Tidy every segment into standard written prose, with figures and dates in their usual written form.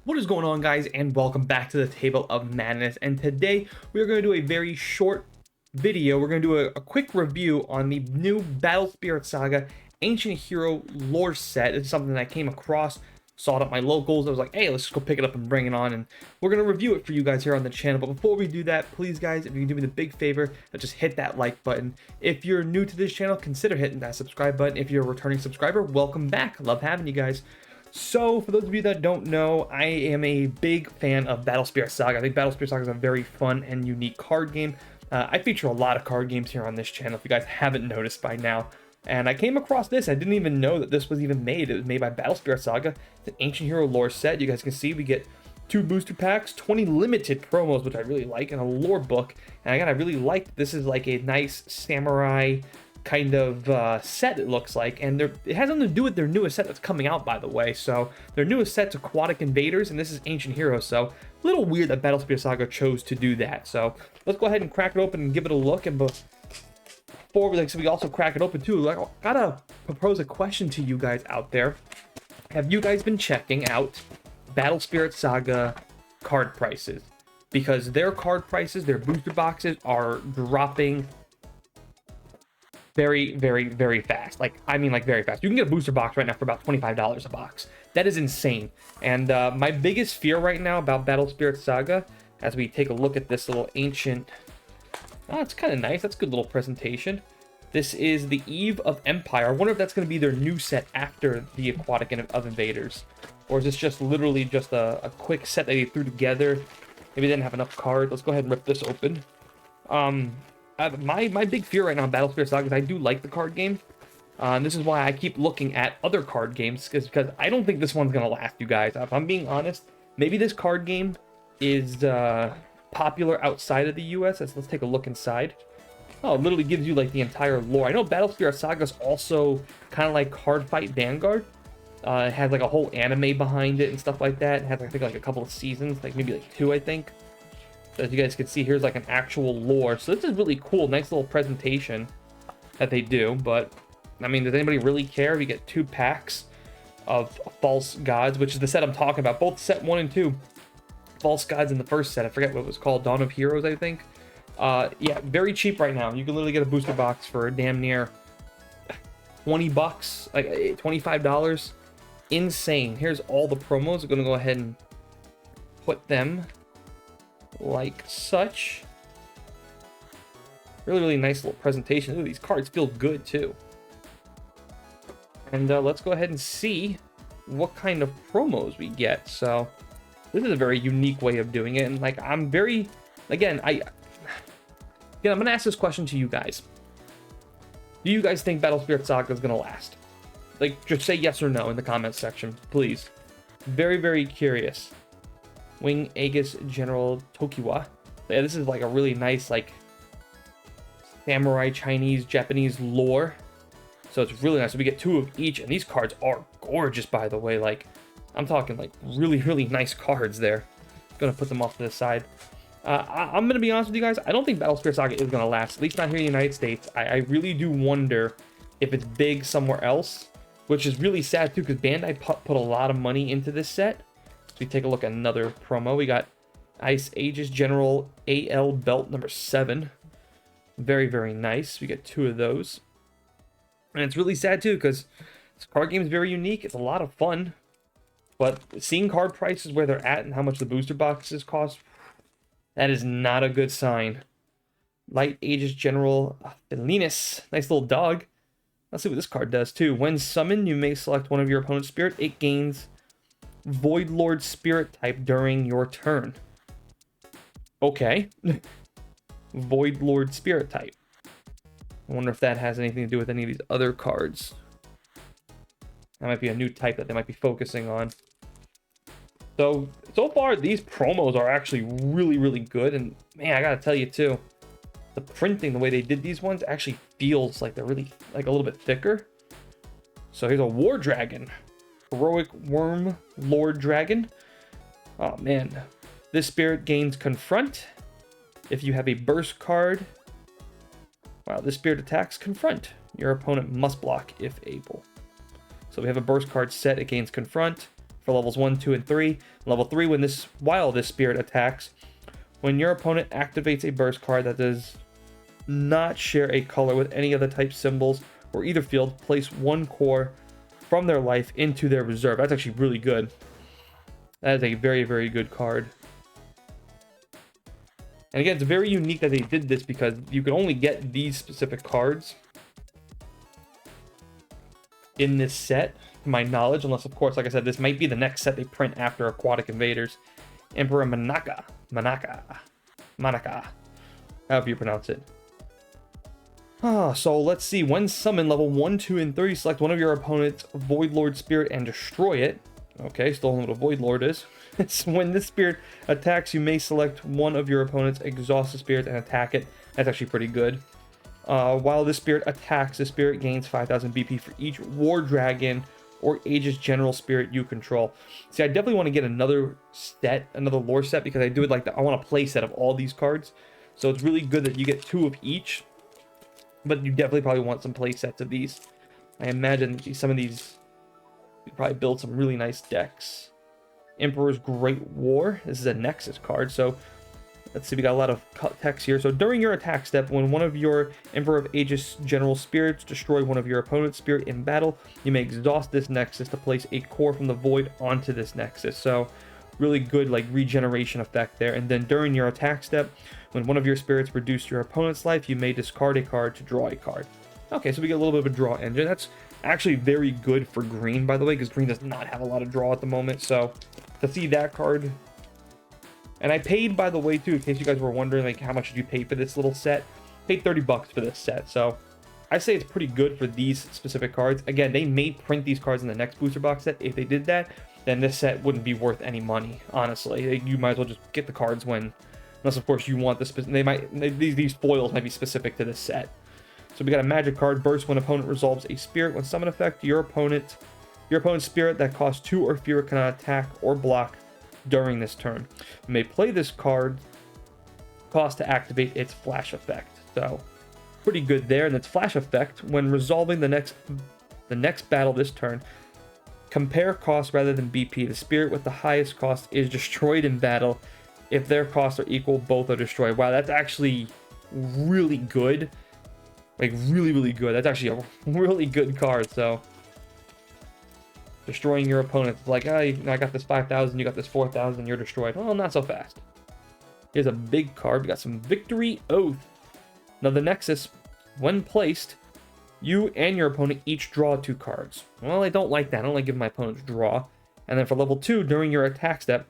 What is going on, guys, and welcome back to the Table of Madness. And today we are going to do a very short video. We're going to do a quick review on the new Battle Spirit Saga Ancient Hero lore set. It's something that I came across, saw it at my locals. I was like, hey, let's just go pick it up and bring it on, and we're going to review it for you guys here on the channel. But before we do that, please, guys, if you can do me the big favor, just hit that like button. If you're new to this channel, consider hitting that subscribe button. If you're a returning subscriber, welcome back. Love having you guys. So, for those of you that don't know, I am a big fan of Battle Spirit Saga. I think Battle Spirit Saga is a very fun and unique card game. I feature a lot of card games here on this channel, if you guys haven't noticed by now. And I came across this. I didn't even know that this was even made. It was made by Battle Spirit Saga. It's an Ancient Hero lore set. You guys can see we get 2 booster packs, 20 limited promos, which I really like, and a lore book. And again, I really like this. Is like a nice samurai kind of set, it looks like, and it has nothing to do with their newest set that's coming out, by the way. So their newest set's Aquatic Invaders, and this is Ancient Heroes. So a little weird that Battle Spirit Saga chose to do that. So let's go ahead and crack it open and give it a look. And before we also crack it open too, I gotta propose a question to you guys out there. Have you guys been checking out Battle Spirit Saga card prices? Because their card prices, their booster boxes, are dropping very, very, very fast. I mean very fast. You can get a booster box right now for about $25 a box. That is insane. And my biggest fear right now about Battle Spirit Saga, as we take a look at this little ancient... Oh, it's kind of nice. That's a good little presentation. This is the Eve of Empire. I wonder if that's going to be their new set after the Aquatic of Invaders. Or is this just literally just a quick set that they threw together? Maybe they didn't have enough cards. Let's go ahead and rip this open. My big fear right now in Battle Spirit Saga is I do like the card game. And this is why I keep looking at other card games, because I don't think this one's going to last, you guys. If I'm being honest, maybe this card game is popular outside of the US. Let's take a look inside. Oh, it literally gives you like the entire lore. I know Battle Spirit Saga is also kind of like Card Fight Vanguard. It has like a whole anime behind it and stuff like that. It has, I think, like a couple of seasons, like maybe like 2, I think. So as you guys can see, here's like an actual lore. So this is really cool. Nice little presentation that they do. But, I mean, does anybody really care? We get 2 packs of False Gods, which is the set I'm talking about. Both set 1 and 2. False Gods in the first set. I forget what it was called. Dawn of Heroes, I think. Yeah, very cheap right now. You can literally get a booster box for damn near 20 bucks, like $25. Insane. Here's all the promos. I'm going to go ahead and put them like such. Really, really nice little presentation. Ooh, these cards feel good too. And let's go ahead and see what kind of promos we get. So this is a very unique way of doing it, and like I'm very, again, I'm gonna ask this question to you guys. Do you guys think Battle Spirit Saga is gonna last? Like, just say yes or no in the comments section, please. Very, very curious. Wing Aegis General Tokiwa. Yeah, this is like a really nice, like, samurai, Chinese, Japanese lore. So it's really nice. So we get 2 of each, and these cards are gorgeous, by the way. Like, I'm talking like really, really nice cards there. Gonna put them off to the side. I'm gonna be honest with you guys. I don't think Battle Spirit Saga is gonna last, at least not here in the United States. I really do wonder if it's big somewhere else, which is really sad too, because Bandai put a lot of money into this set. So we take a look at another promo. We got Ice Aegis General AL Belt number 7. Very, very nice. We get 2 of those. And it's really sad too, because this card game is very unique. It's a lot of fun. But seeing card prices where they're at and how much the booster boxes cost, that is not a good sign. Light Aegis General Felinus. Nice little dog. Let's see what this card does too. When summoned, you may select one of your opponent's spirit. It gains Void Lord Spirit type during your turn. Okay. Void Lord Spirit type. I wonder if that has anything to do with any of these other cards. That might be a new type that they might be focusing on. So far, these promos are actually really, really good. And man, I gotta tell you too, the printing, the way they did these ones, actually feels like they're really, like, a little bit thicker. So here's a War Dragon. Heroic Worm Lord Dragon. Oh man. This spirit gains Confront. If you have a burst card, wow, this spirit attacks Confront. Your opponent must block if able. So we have a burst card set. It gains Confront. for levels 1, 2, and 3. Level 3, while this spirit attacks, when your opponent activates a burst card that does not share a color with any of the type symbols or either field, place 1 core from their life into their reserve. That's actually really good. That is a very, very good card. And again, it's very unique that they did this because you can only get these specific cards in this set, to my knowledge, unless, of course, like I said, this might be the next set they print after Aquatic Invaders. Emperor Manaka, however you pronounce it. So let's see. When summoned, level 1, 2, and 3, select one of your opponent's Void Lord spirit and destroy it. Okay, still know what a Void Lord is. So when this spirit attacks, you may select one of your opponent's exhausted spirits and attack it. That's actually pretty good. While this spirit attacks, the spirit gains 5,000 BP for each War Dragon or Aegis General spirit you control. See, I definitely want to get another lore set, because I do it like that. I want a play set of all these cards. So it's really good that you get 2 of each, but you definitely probably want some play sets of these. I imagine some of these, you probably build some really nice decks. Emperor's Great War. This is a Nexus card, so let's see, we got a lot of text here. So during your attack step, when one of your Emperor of Aegis General spirits destroy one of your opponent's spirit in battle, you may exhaust this Nexus to place a core from the void onto this Nexus. So really good like regeneration effect there. And then during your attack step, when one of your spirits reduce your opponent's life, you may discard a card to draw a card. Okay, so we get a little bit of a draw engine. That's actually very good for green, by the way, because green does not have a lot of draw at the moment. So to see that card. And I paid, by the way, too, in case you guys were wondering, like, how much did you pay for this little set? Paid 30 bucks for this set, so I say it's pretty good for these specific cards. Again, they may print these cards in the next booster box set. If they did that, then this set wouldn't be worth any money, honestly. You might as well just get the cards unless, of course, you want these foils might be specific to this set. So we got a magic card, burst when opponent resolves a spirit. When summon effect, your opponent's spirit that costs 2 or fewer cannot attack or block during this turn. You may play this card cost to activate its flash effect. So pretty good there. And its flash effect, when resolving the next battle this turn, compare cost rather than BP. The spirit with the highest cost is destroyed in battle. If their costs are equal, both are destroyed. Wow, that's actually really good. Like really, really good. That's actually a really good card. So destroying your opponent. It's like, I got this 5,000, you got this 4,000, you're destroyed. Well, not so fast. Here's a big card. We got some Victory Oath. Now, the Nexus, when placed, you and your opponent each draw 2 cards. Well, I don't like that. I don't like giving my opponents draw. And then for level 2, during your attack step,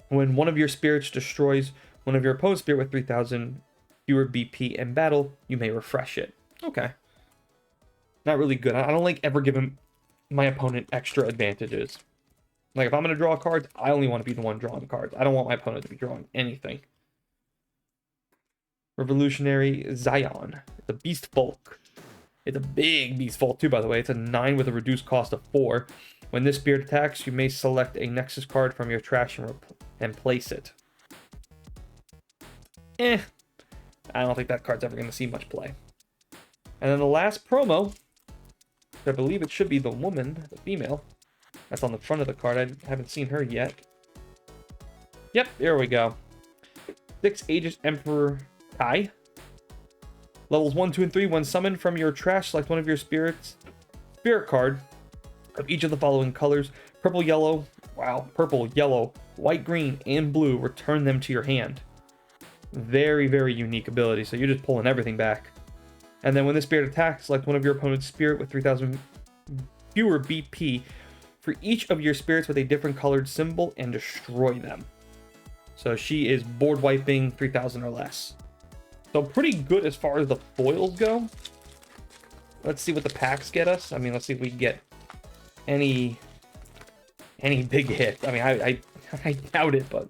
when one of your spirits destroys one of your opponent's spirit with 3,000 fewer BP in battle, you may refresh it. Okay. Not really good. I don't like ever giving my opponent extra advantages. Like, if I'm going to draw cards, I only want to be the one drawing cards. I don't want my opponent to be drawing anything. Revolutionary Zion. It's a Beast Folk. It's a big Beast Folk too, by the way. It's a 9 with a reduced cost of 4. When this spirit attacks, you may select a Nexus card from your trash and place it. I don't think that card's ever going to see much play. And then the last promo, I believe it should be the woman, the female. That's on the front of the card. I haven't seen her yet. Yep, there we go. 6 Aegis Emperor Kai. Levels 1, 2, and 3. When summoned from your trash, select one of your spirit card of each of the following colors. Purple, yellow, white, green, and blue. Return them to your hand. Very, very unique ability. So you're just pulling everything back. And then when this spirit attacks, select one of your opponent's spirit with 3,000 fewer BP for each of your spirits with a different colored symbol and destroy them. So she is board wiping 3,000 or less. So pretty good as far as the foils go. Let's see what the packs get us. I mean, let's see if we get any big hits. I mean, I doubt it, but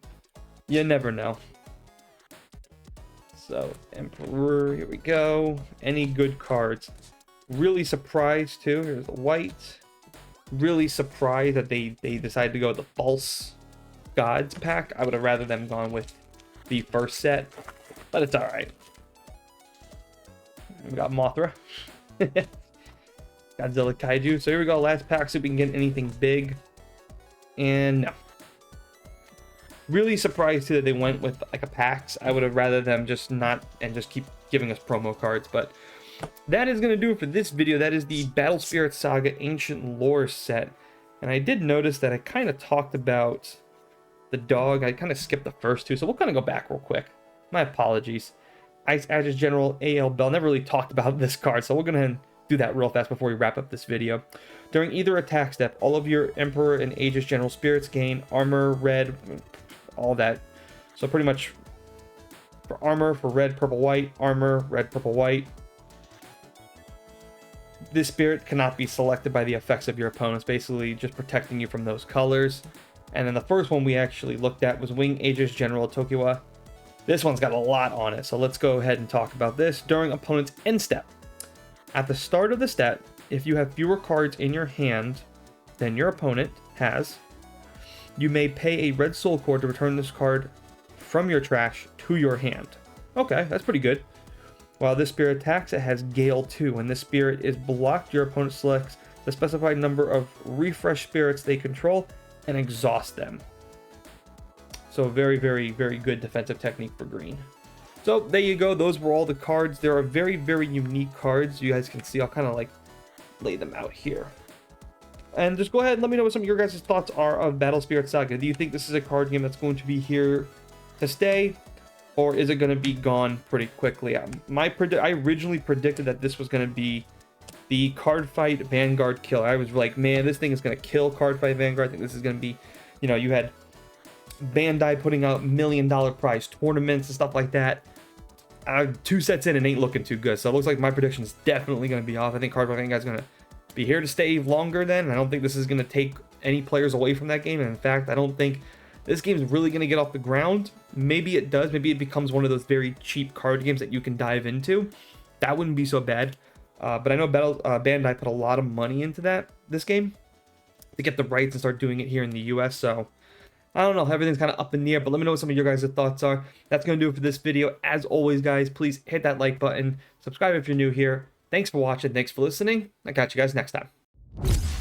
you never know. So, Emperor, here we go. Any good cards. Really surprised, too. Here's the white. Really surprised that they decided to go with the False Gods pack. I would have rather them gone with the first set, but it's alright. We got Mothra. Godzilla Kaiju. So here we go. Last pack, see if we can get anything big. And no. Really surprised too that they went with like a PAX. I would have rather them just not and just keep giving us promo cards. But that is going to do it for this video. That is the Battle Spirit Saga Ancient Lore set. And I did notice that I kind of talked about the dog. I kind of skipped the first two, so we'll kind of go back real quick. My apologies. Ice Aegis General A.L. Bell. Never really talked about this card, so we're going to do that real fast before we wrap up this video. During either attack step, all of your Emperor and Aegis General spirits gain armor, red, all that. So pretty much for armor, for red, purple, white, armor, red, purple, white. This spirit cannot be selected by the effects of your opponents, basically just protecting you from those colors. And then the first one we actually looked at was Wing Aegis General Tokiwa. This one's got a lot on it, so let's go ahead and talk about this. During opponent's end step. At the start of the step, if you have fewer cards in your hand than your opponent has, you may pay a red soul cord to return this card from your trash to your hand. Okay, that's pretty good. While this spirit attacks, it has Gale 2. When this spirit is blocked, your opponent selects the specified number of refresh spirits they control and exhaust them. So very, very, very good defensive technique for green. So there you go. Those were all the cards. There are very, very unique cards. You guys can see. I'll kind of like lay them out here. And just go ahead and let me know what some of your guys' thoughts are of Battle Spirit Saga. Do you think this is a card game that's going to be here to stay? Or is it going to be gone pretty quickly? I originally predicted that this was going to be the Card Fight Vanguard killer. I was like, man, this thing is going to kill Card Fight Vanguard. I think this is going to be, you know, you had Bandai putting out $1 million prize tournaments and stuff like that. 2 sets in and ain't looking too good. So it looks like my prediction is definitely going to be off. I think Card Fight Vanguard is going to be here to stay longer then. I don't think this is going to take any players away from that game. And in fact, I don't think this game is really going to get off the ground. Maybe it does. Maybe it becomes one of those very cheap card games that you can dive into. That wouldn't be so bad. But I know Bandai put a lot of money into this game to get the rights and start doing it here in the US. So I don't know. Everything's kind of up in the air. But let me know what some of your guys' thoughts are. That's going to do it for this video. As always, guys, please hit that like button. Subscribe if you're new here. Thanks for watching. Thanks for listening. I got you guys next time.